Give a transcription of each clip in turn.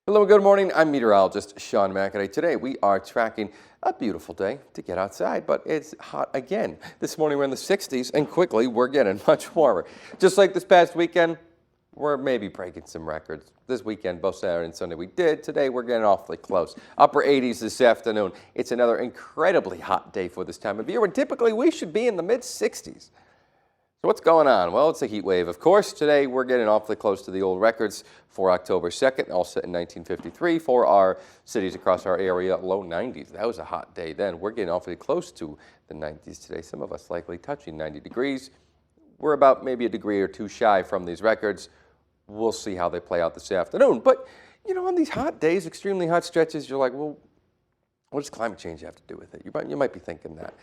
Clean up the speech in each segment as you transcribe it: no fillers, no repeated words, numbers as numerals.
Hello, good morning. I'm meteorologist Sean McAdie. Today we are tracking a beautiful day to get outside, but it's hot again. This morning we're in the 60s and quickly we're getting much warmer. Just like this past weekend, we're maybe breaking some records. This weekend, both Saturday and Sunday we did. Today we're getting awfully close. Upper 80s this afternoon. It's another incredibly hot day for this time of year when typically we should be in the mid 60s. So what's going on? Well, it's a heat wave, of course. Today, we're getting awfully close to the old records for October 2nd, all set in 1953 for our cities across our area, low 90s. That was a hot day then. We're getting awfully close to the 90s today, some of us likely touching 90 degrees. We're about maybe a degree or two shy from these records. We'll see how they play out this afternoon. But, you know, on these hot days, extremely hot stretches, you're like, well, what does climate change have to do with it? You might be thinking that.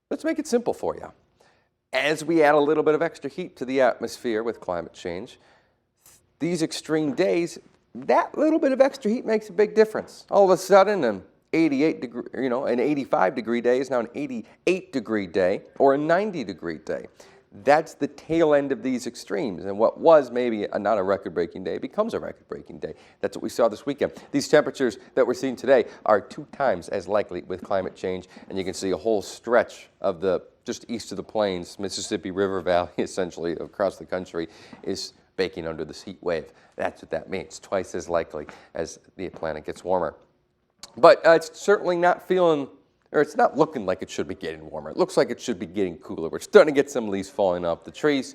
Let's make it simple for you. As we add a little bit of extra heat to the atmosphere with climate change, these extreme days, that little bit of extra heat makes a big difference. All of a sudden, an 85 degree day is now an 88 degree day or a 90 degree day. That's the tail end of these extremes, and what was maybe not a record-breaking day becomes a record-breaking day. That's what we saw this weekend. These temperatures that we're seeing today are 2 times as likely with climate change, and you can see a whole stretch of the just east of the plains, Mississippi River Valley, essentially across the country, is baking under this heat wave. That's what that means, twice as likely as the planet gets warmer. But it's certainly not feeling, or it's not looking like it should be getting warmer. It looks like it should be getting cooler. We're starting to get some leaves falling off the trees.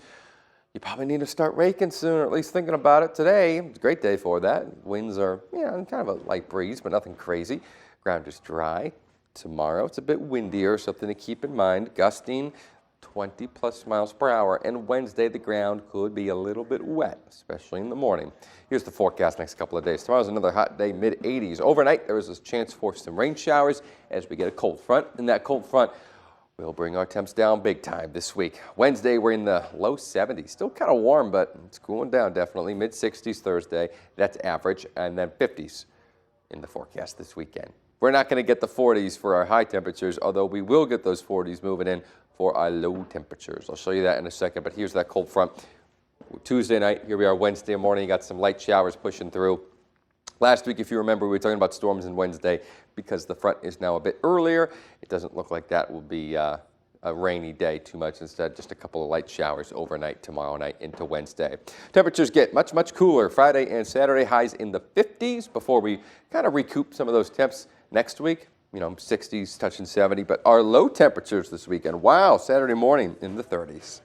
You probably need to start raking soon, or at least thinking about it today. It's a great day for that. Winds are, kind of a light breeze, but nothing crazy. Ground is dry. Tomorrow, it's a bit windier, something to keep in mind. Gusting 20 plus miles per hour. And Wednesday, the ground could be a little bit wet, especially in the morning. Here's the forecast next couple of days. Tomorrow's another hot day, mid 80s. Overnight, there is a chance for some rain showers as we get a cold front. And that cold front will bring our temps down big time this week. Wednesday, we're in the low 70s. Still kind of warm, but it's cooling down definitely. Mid 60s Thursday, that's average. And then 50s in the forecast this weekend. We're not going to get the 40s for our high temperatures, although we will get those 40s moving in for our low temperatures. I'll show you that in a second, but here's that cold front. Tuesday night, here we are Wednesday morning, you got some light showers pushing through. Last week, if you remember, we were talking about storms on Wednesday because the front is now a bit earlier. It doesn't look like that will be a rainy day too much. Instead, just a couple of light showers overnight tomorrow night into Wednesday. Temperatures get much, much cooler Friday and Saturday, highs in the 50s before we kind of recoup some of those temps next week. 60s touching 70, but our low temperatures this weekend, wow, Saturday morning in the 30s.